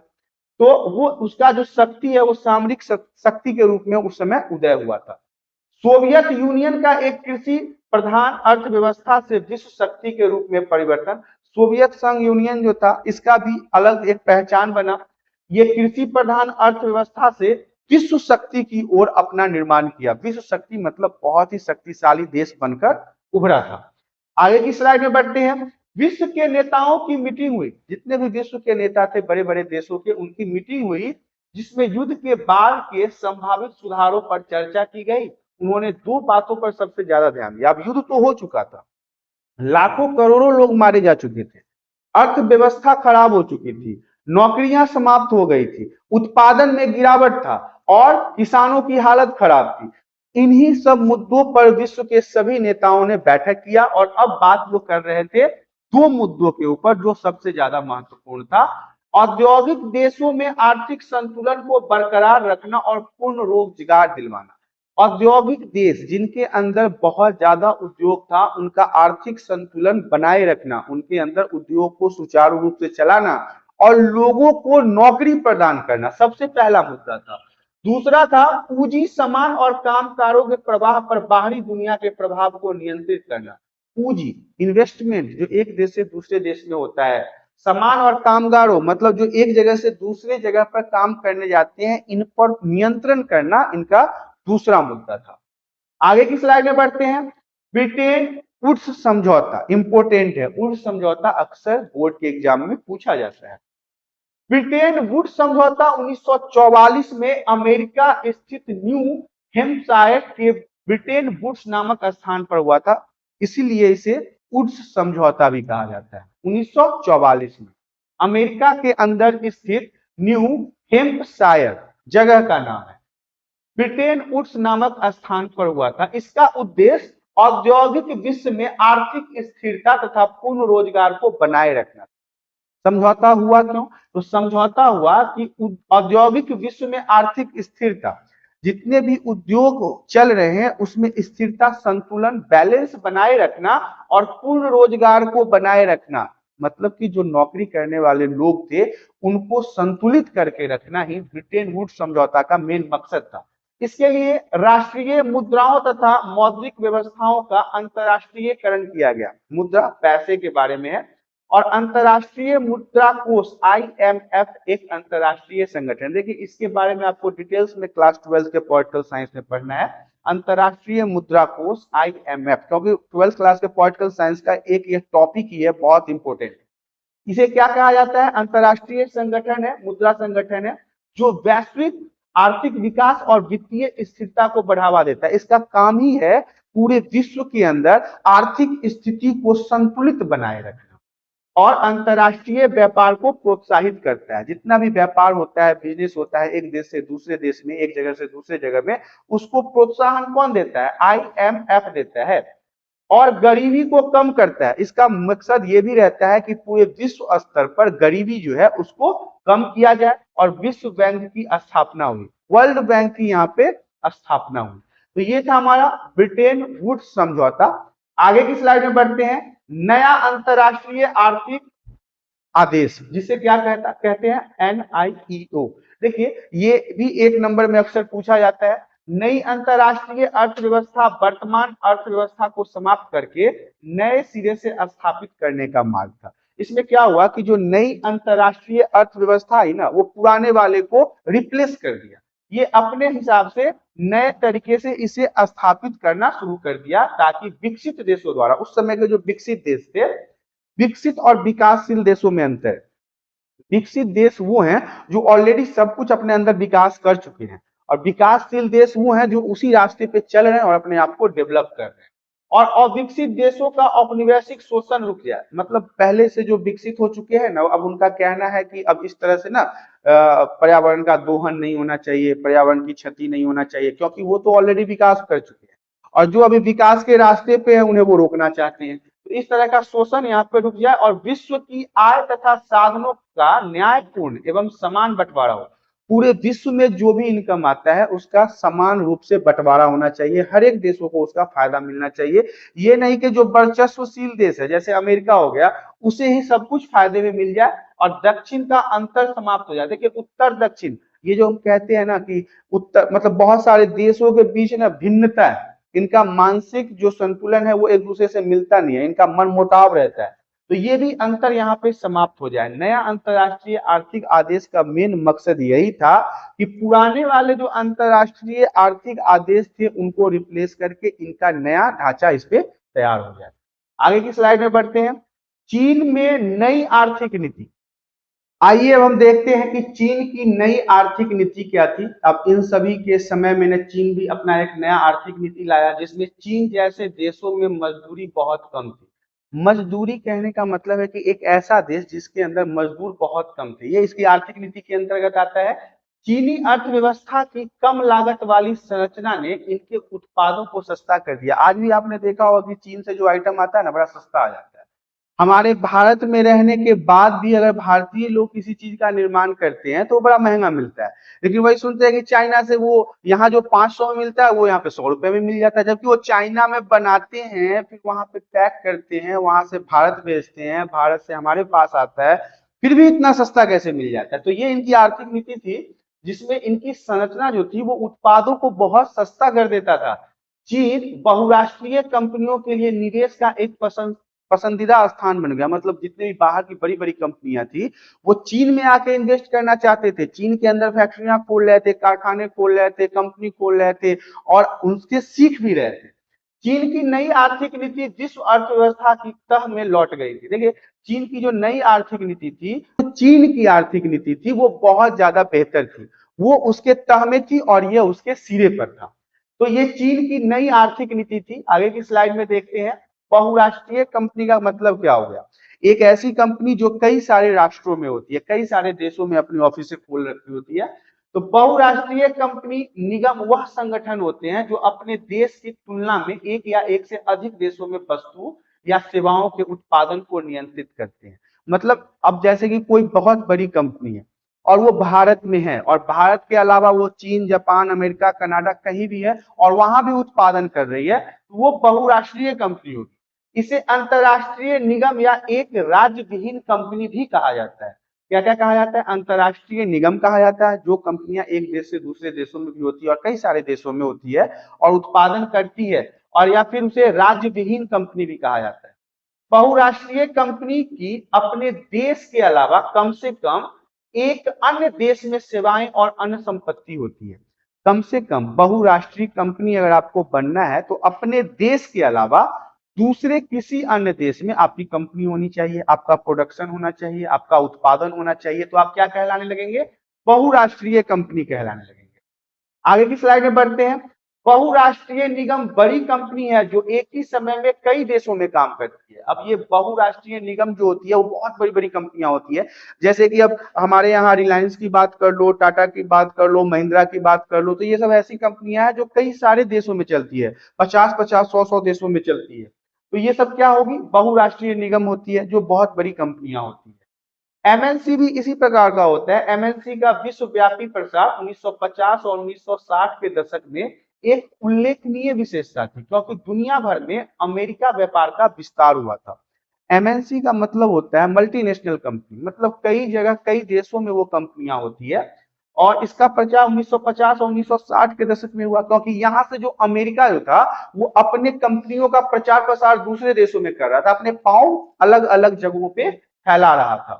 तो वो उसका जो शक्ति है वो सामरिक शक्ति के रूप में उस समय उदय हुआ था। सोवियत यूनियन का एक कृषि प्रधान अर्थव्यवस्था से विश्व शक्ति के रूप में परिवर्तन। सोवियत संघ यूनियन जो था, इसका भी अलग एक पहचान बना। ये कृषि प्रधान अर्थव्यवस्था से विश्व शक्ति की ओर अपना निर्माण किया। विश्व शक्ति मतलब बहुत ही शक्तिशाली देश बनकर उभरा था। आगे की स्लाइड में बढ़ते हैं। विश्व के नेताओं की मीटिंग हुई। जितने भी विश्व के नेता थे बड़े बड़े देशों के, उनकी मीटिंग हुई, जिसमें युद्ध के बाद के संभावित सुधारों पर चर्चा की गई। उन्होंने दो बातों पर सबसे ज्यादा ध्यान दिया। अब युद्ध तो हो चुका था, लाखों करोड़ों लोग मारे जा चुके थे, अर्थव्यवस्था खराब हो चुकी थी, नौकरियां समाप्त हो गई थी, उत्पादन में गिरावट था और किसानों की हालत खराब थी। इन्हीं सब मुद्दों पर विश्व के सभी नेताओं ने बैठक किया और अब बात वो कर रहे थे दो मुद्दों के ऊपर जो सबसे ज्यादा महत्वपूर्ण था। औद्योगिक देशों में आर्थिक संतुलन को बरकरार रखना और पूर्ण रोजगार दिलवाना। औद्योगिक देश जिनके अंदर बहुत ज्यादा उद्योग था, उनका आर्थिक संतुलन बनाए रखना, उनके अंदर उद्योग को सुचारू रूप से चलाना और लोगों को नौकरी प्रदान करना सबसे पहला मुद्दा था। दूसरा था पूंजी, सामान और कामकारों के प्रवाह पर बाहरी दुनिया के प्रभाव को नियंत्रित करना। पूंजी, इन्वेस्टमेंट जो एक देश से दूसरे देश में होता है, सामान और कामगारों मतलब जो एक जगह से दूसरे जगह पर काम करने जाते हैं, इन पर नियंत्रण करना इनका दूसरा मुद्दा था। आगे की स्लाइड में बढ़ते हैं। ब्रिटेन वुड्स समझौता इंपोर्टेंट है, वुड्स समझौता अक्सर बोर्ड के एग्जाम में पूछा जाता है। ब्रिटेन वुड्स समझौता 1944 में अमेरिका स्थित न्यू हेम्पशायर के ब्रिटेन वुड्स नामक स्थान पर हुआ था, इसीलिए इसे वुड्स समझौता भी कहा जाता है। 1944 में अमेरिका के अंदर स्थित न्यू हेम्पशायर जगह का नाम है, ब्रिटेन वुड्स नामक स्थान पर हुआ था। इसका उद्देश्य औद्योगिक विश्व में आर्थिक स्थिरता तथा पूर्ण रोजगार को बनाए रखना। समझौता हुआ क्यों? तो समझौता हुआ कि औद्योगिक विश्व में आर्थिक स्थिरता, जितने भी उद्योग चल रहे हैं उसमें स्थिरता, संतुलन, बैलेंस बनाए रखना और पूर्ण रोजगार को बनाए रखना, मतलब कि जो नौकरी करने वाले लोग थे उनको संतुलित करके रखना ही ब्रिटेन वुड्स समझौता का मेन मकसद था। इसके लिए राष्ट्रीय मुद्राओं तथा मौद्रिक व्यवस्थाओं का अंतरराष्ट्रीयकरण किया गया। मुद्रा पैसे के बारे में है और अंतरराष्ट्रीय मुद्रा कोष IMF एक अंतरराष्ट्रीय संगठन। देखिए इसके बारे में आपको डिटेल्स में क्लास 12 के पॉलिटिकल साइंस में पढ़ना है। अंतरराष्ट्रीय मुद्रा कोष IMF, क्योंकि 12th क्लास के पॉलिटिकल साइंस का एक ये टॉपिक ही है, बहुत इंपॉर्टेंट। इसे क्या कहा जाता है? अंतरराष्ट्रीय संगठन है, मुद्रा संगठन है जो वैश्विक आर्थिक विकास और वित्तीय स्थिरता को बढ़ावा देता है। इसका काम ही है पूरे विश्व के अंदर आर्थिक स्थिति को संतुलित बनाए रखना और अंतरराष्ट्रीय व्यापार को प्रोत्साहित करता है। जितना भी व्यापार होता है, बिजनेस होता है एक देश से दूसरे देश में, एक जगह से दूसरे जगह में, उसको प्रोत्साहन कौन देता है? IMF देता है। और गरीबी को कम करता है। इसका मकसद ये भी रहता है कि पूरे विश्व स्तर पर गरीबी जो है उसको कम किया जाए और विश्व बैंक की स्थापना हुई, वर्ल्ड बैंक की यहाँ पे स्थापना हुई। तो ये था हमारा ब्रिटेन वुड्स समझौता। आगे की स्लाइड में बढ़ते हैं। नया अंतरराष्ट्रीय आर्थिक आदेश, जिसे क्या कहते हैं? NIEO। देखिए ये भी एक नंबर में अक्सर पूछा जाता है। नई अंतरराष्ट्रीय अर्थव्यवस्था वर्तमान अर्थव्यवस्था को समाप्त करके नए सिरे से स्थापित करने का मार्ग था। इसमें क्या हुआ कि जो नई अंतरराष्ट्रीय अर्थव्यवस्था है ना, वो पुराने वाले को रिप्लेस कर दिया। ये अपने हिसाब से नए तरीके से इसे स्थापित करना शुरू कर दिया ताकि विकसित देशों द्वारा, उस समय के जो विकसित देश थे, विकसित और विकासशील देशों में अंतर, विकसित देश वो हैं जो ऑलरेडी सब कुछ अपने अंदर विकास कर चुके हैं और विकासशील देश वो हैं जो उसी रास्ते पे चल रहे हैं और अपने आप को डेवलप कर रहे हैं। और अविकसित देशों का औपनिवेशिक शोषण रुक जाए, मतलब पहले से जो विकसित हो चुके हैं ना, अब उनका कहना है कि अब इस तरह से ना पर्यावरण का दोहन नहीं होना चाहिए, पर्यावरण की क्षति नहीं होना चाहिए, क्योंकि वो तो ऑलरेडी विकास कर चुके हैं और जो अभी विकास के रास्ते पे है उन्हें वो रोकना चाहते हैं। तो इस तरह का शोषण यहाँ पे रुक जाए और विश्व की आय तथा साधनों का न्यायपूर्ण एवं समान बंटवारा हो। पूरे विश्व में जो भी इनकम आता है उसका समान रूप से बंटवारा होना चाहिए, हर एक देशों को उसका फायदा मिलना चाहिए। ये नहीं कि जो वर्चस्वशील देश है जैसे अमेरिका हो गया उसे ही सब कुछ फायदे में मिल जाए और दक्षिण का अंतर समाप्त हो जाए। देखिए उत्तर दक्षिण, ये जो हम कहते हैं ना कि उत्तर मतलब बहुत सारे देशों के बीच ना भिन्नता है, इनका मानसिक जो संतुलन है वो एक दूसरे से मिलता नहीं है, इनका मन मुटाव रहता है। तो ये भी अंतर यहाँ पे समाप्त हो जाए। नया अंतरराष्ट्रीय आर्थिक आदेश का मेन मकसद यही था कि पुराने वाले जो अंतरराष्ट्रीय आर्थिक आदेश थे उनको रिप्लेस करके इनका नया ढांचा इस पे तैयार हो जाए। आगे की स्लाइड में बढ़ते हैं। चीन में नई आर्थिक नीति। आइए अब हम देखते हैं कि चीन की नई आर्थिक नीति क्या थी। अब इन सभी के समय में चीन भी अपना एक नया आर्थिक नीति लाया जिसमें चीन जैसे देशों में मजदूरी बहुत कम थी। मजदूरी कहने का मतलब है कि एक ऐसा देश जिसके अंदर मजदूर बहुत कम थे, ये इसकी आर्थिक नीति के अंतर्गत आता है। चीनी अर्थव्यवस्था की कम लागत वाली संरचना ने इनके उत्पादों को सस्ता कर दिया। आज भी आपने देखा होगा कि चीन से जो आइटम आता है ना बड़ा सस्ता आ जाता है। हमारे भारत में रहने के बाद भी अगर भारतीय लोग किसी चीज का निर्माण करते हैं तो बड़ा महंगा मिलता है, लेकिन वही सुनते हैं कि चाइना से वो यहाँ जो 500 में मिलता है वो यहाँ पे 100 रुपए में मिल जाता है, जबकि वो चाइना में बनाते हैं, फिर वहां पे पैक करते हैं, वहां से भारत भेजते हैं, भारत से हमारे पास आता है, फिर भी इतना सस्ता कैसे मिल जाता है। तो ये इनकी आर्थिक नीति थी जिसमें इनकी संरचना जो थी वो उत्पादों को बहुत सस्ता कर देता था। चीन बहुराष्ट्रीय कंपनियों के लिए निवेश का एक पसंदीदा स्थान बन गया, मतलब जितने भी बाहर की बड़ी बड़ी कंपनियां थी वो चीन में आके इन्वेस्ट करना चाहते थे, चीन के अंदर फैक्ट्रियां खोल रहे थे, कारखाने खोल रहे थे, कंपनी खोल रहे थे और उनसे सीख भी रहे थे। चीन की नई आर्थिक नीति विश्व अर्थव्यवस्था की तह में लौट गई थी। देखिए, चीन की जो नई आर्थिक नीति थी, तो चीन की आर्थिक नीति थी वो बहुत ज्यादा बेहतर थी, वो उसके तह में थी और ये उसके सिरे पर था। तो ये चीन की नई आर्थिक नीति थी। आगे की स्लाइड में देखते हैं, बहुराष्ट्रीय कंपनी का मतलब क्या हो गया। एक ऐसी कंपनी जो कई सारे राष्ट्रों में होती है, कई सारे देशों में अपनी ऑफिस खोल रखी होती है। तो बहुराष्ट्रीय कंपनी निगम वह संगठन होते हैं जो अपने देश की तुलना में एक या एक से अधिक देशों में वस्तु या सेवाओं के उत्पादन को नियंत्रित करते हैं। मतलब अब जैसे कि कोई बहुत बड़ी कंपनी है और वो भारत में है, और भारत के अलावा वो चीन, जापान, अमेरिका, कनाडा कहीं भी है और वहां भी उत्पादन कर रही है, तो वो बहुराष्ट्रीय कंपनी होगी। इसे अंतरराष्ट्रीय निगम या एक राज्य विहीन कंपनी भी कहा जाता है। क्या क्या कहा जाता है? अंतरराष्ट्रीय निगम कहा जाता है, जो कंपनियां एक देश से दूसरे देशों में भी होती है और कई सारे देशों में होती है और उत्पादन करती है, और या फिर उसे राज्य विहीन कंपनी भी कहा जाता है। बहुराष्ट्रीय कंपनी की अपने देश के अलावा कम से कम एक अन्य देश में सेवाएं और अन्य संपत्ति होती है। कम से कम बहुराष्ट्रीय कंपनी अगर आपको बनना है तो अपने देश के अलावा दूसरे किसी अन्य देश में आपकी कंपनी होनी चाहिए, आपका प्रोडक्शन होना चाहिए, आपका उत्पादन होना चाहिए, तो आप क्या कहलाने लगेंगे? बहुराष्ट्रीय कंपनी कहलाने लगेंगे। आगे की स्लाइड में बढ़ते हैं। बहुराष्ट्रीय निगम बड़ी कंपनी है जो एक ही समय में कई देशों में काम करती है। अब ये बहुराष्ट्रीय निगम जो होती है वो बहुत बड़ी बड़ी कंपनियां होती है। जैसे कि अब हमारे यहाँ रिलायंस की बात कर लो, टाटा की बात कर लो, महिंद्रा की बात कर लो, तो ये सब ऐसी कंपनियां हैं जो कई सारे देशों में चलती है, 50-50, 100-100 देशों में चलती है। तो ये सब क्या होगी? बहुराष्ट्रीय निगम होती है, जो बहुत बड़ी कंपनियां होती है। एमएनसी भी इसी प्रकार का होता है। एमएनसी का विश्वव्यापी प्रसार 1950 और 1960 के दशक में एक उल्लेखनीय विशेषता थी, क्योंकि दुनिया भर में अमेरिका व्यापार का विस्तार हुआ था। एमएनसी का मतलब होता है मल्टीनेशनल कंपनी, मतलब कई जगह कई देशों में वो कंपनियां होती है, और इसका प्रचार 1950 और 1960 के दशक में हुआ, क्योंकि यहाँ से जो अमेरिका जो था वो अपने कंपनियों का प्रचार प्रसार दूसरे देशों में कर रहा था, अपने पांव अलग अलग जगहों पे फैला रहा था।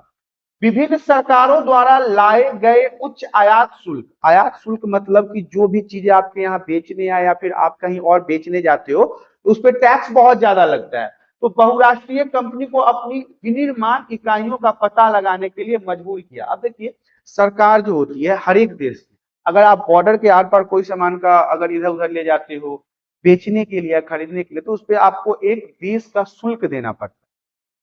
विभिन्न सरकारों द्वारा लाए गए उच्च आयात शुल्क मतलब कि जो भी चीजें आपके यहाँ बेचने आए या फिर आप कहीं और बेचने जाते हो तो उस पर टैक्स बहुत ज्यादा लगता है। तो बहुराष्ट्रीय कंपनी को अपनी विनिर्माण इकाइयों का पता लगाने के लिए मजबूर किया। अब देखिए, सरकार जो होती है हर एक देश की, अगर आप बॉर्डर के आर पार कोई सामान का अगर इधर उधर ले जाते हो बेचने के लिए, खरीदने के लिए, तो उस पर आपको एक देश का शुल्क देना पड़ता है।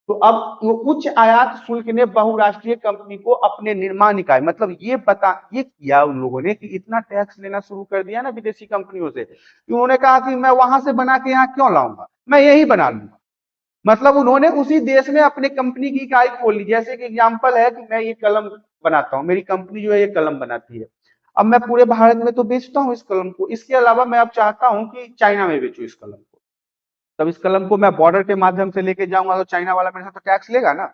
तो अब वो उच्च आयात शुल्क ने बहुराष्ट्रीय कंपनी को अपने निर्माण इकाई, मतलब ये किया उन लोगों ने कि इतना टैक्स लेना शुरू कर दिया ना विदेशी कंपनियों से, कि उन्होंने कहा कि मैं वहां से बना के यहाँ क्यों लाऊंगा, मैं यही बना लूंगा। मतलब उन्होंने उसी देश में अपने कंपनी की इकाई खोल ली। जैसे कि एग्जाम्पल है कि मैं ये कलम बनाता हूँ, मेरी कंपनी जो है ये कलम बनाती है, अब मैं पूरे भारत में तो बेचता हूँ इस कलम को, इसके अलावा मैं अब चाहता हूँ कि चाइना में बेचू इस कलम को। तब इस कलम को मैं बॉर्डर के माध्यम से लेके जाऊंगा तो चाइना वाला मेरे से तो टैक्स लेगा ना।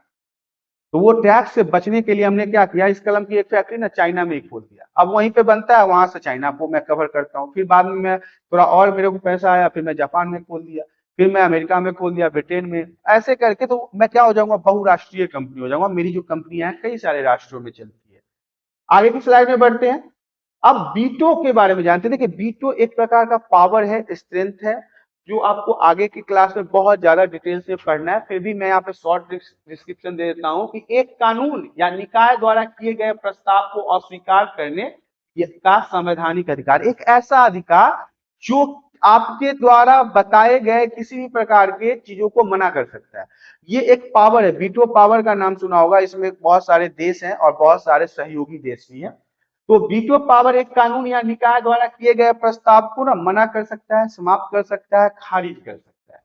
तो वो टैक्स से बचने के लिए हमने क्या किया, इस कलम की एक फैक्ट्री ना चाइना में ही खोल दिया, अब वहीं पे बनता है, वहां से चाइना को मैं कवर करता हूँ। फिर बाद में मैं थोड़ा और मेरे को पैसा आया, फिर मैं जापान में खोल दिया, फिर मैं अमेरिका में खोल दिया, ब्रिटेन में, ऐसे करके तो मैं क्या हो जाऊंगा, बहुराष्ट्रीय कंपनी हो जाऊंगा। मेरी जो कंपनियां हैं कई सारे राष्ट्रों में चलती है। आगे की स्लाइड में बढ़ते हैं। अब बीटो के बारे में जानते हैं कि बीटो एक प्रकार का पावर है, स्ट्रेंथ है, जो आपको आगे की क्लास में बहुत ज्यादा डिटेल से पढ़ना है। फिर भी मैं यहाँ पे शॉर्ट डिस्क्रिप्शन दे देता हूँ कि एक कानून या निकाय द्वारा किए गए प्रस्ताव को अस्वीकार करने का संवैधानिक अधिकार, एक ऐसा अधिकार जो आपके द्वारा बताए गए किसी भी प्रकार के चीजों को मना कर सकता है। ये एक पावर है, बीटो पावर का नाम सुना होगा। इसमें बहुत सारे देश हैं और बहुत सारे सहयोगी देश भी हैं। तो वीटो पावर एक कानून या निकाय द्वारा किए गए प्रस्ताव को ना मना कर सकता है, समाप्त कर सकता है, खारिज कर सकता है।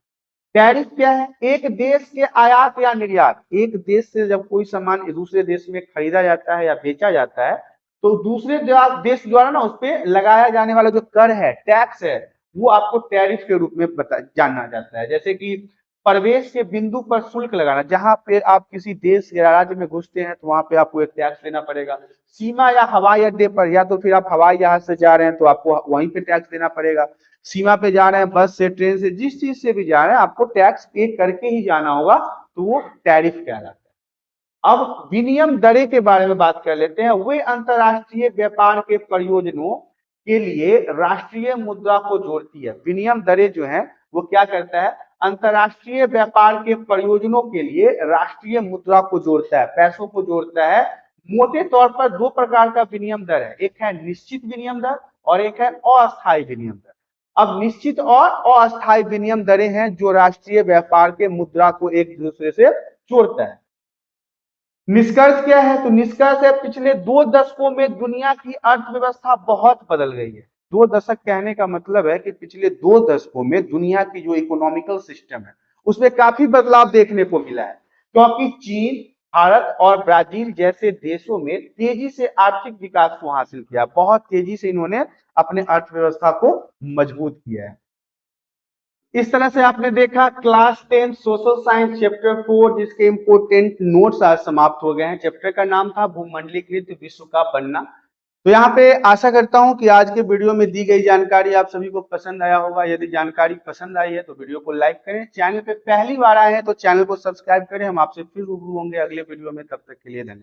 टैरिफ क्या है? एक देश के आयात या निर्यात, एक देश से जब कोई सामान दूसरे देश में खरीदा जाता है या बेचा जाता है तो दूसरे देश द्वारा ना उस पर लगाया जाने वाला जो कर है, टैक्स है, वो आपको टैरिफ के रूप में जानना जाता है। जैसे कि प्रवेश के बिंदु पर शुल्क लगाना, जहां पे आप किसी देश या राज्य में घुसते हैं तो वहां पे आपको एक टैक्स देना पड़ेगा। सीमा या हवाई अड्डे पर, या तो फिर आप हवाई जहाज से जा रहे हैं तो आपको वहीं पे टैक्स देना पड़ेगा। सीमा पे जा रहे हैं बस से, ट्रेन से, जिस चीज से भी जा रहे हैं आपको टैक्स पे करके ही जाना होगा, तो वो टैरिफ कहलाता है। अब विनिमय दरें के बारे में बात कर लेते हैं। वे अंतरराष्ट्रीय व्यापार के प्रयोजनों के लिए राष्ट्रीय मुद्रा को जोड़ती है। विनिमय दरें जो है वो क्या करता है, अंतरराष्ट्रीय व्यापार के प्रयोजनों के लिए राष्ट्रीय मुद्रा को जोड़ता है, पैसों को जोड़ता है। मोटे तौर पर दो प्रकार का विनिमय दर है, एक है निश्चित विनिमय दर और एक है अस्थायी विनिमय दर। अब निश्चित और अस्थायी विनिमय दरें हैं जो राष्ट्रीय व्यापार के मुद्रा को एक दूसरे से जोड़ता है। निष्कर्ष क्या है, तो निष्कर्ष है पिछले 2 दशकों में दुनिया की अर्थव्यवस्था बहुत बदल गई है। 2 दशक कहने का मतलब है कि पिछले 2 दशकों में दुनिया की जो इकोनॉमिकल सिस्टम है उसमें काफी बदलाव देखने को मिला है, क्योंकि चीन, भारत और ब्राजील जैसे देशों में तेजी से आर्थिक विकास को हासिल किया, बहुत तेजी से इन्होंने अपने अर्थव्यवस्था को मजबूत किया है। इस तरह से आपने देखा क्लास 10 सोशल साइंस चैप्टर 4 जिसके इंपोर्टेंट नोट्स आज समाप्त हो गए हैं। चैप्टर का नाम था भूमंडलीकृत विश्व का बनना। तो यहाँ पे आशा करता हूं कि आज के वीडियो में दी गई जानकारी आप सभी को पसंद आया होगा। यदि जानकारी पसंद आई है तो वीडियो को लाइक करें, चैनल पे पहली बार आए हैं तो चैनल को सब्सक्राइब करें। हम आपसे फिर रूबरू होंगे अगले वीडियो में, तब तक के लिए धन्यवाद।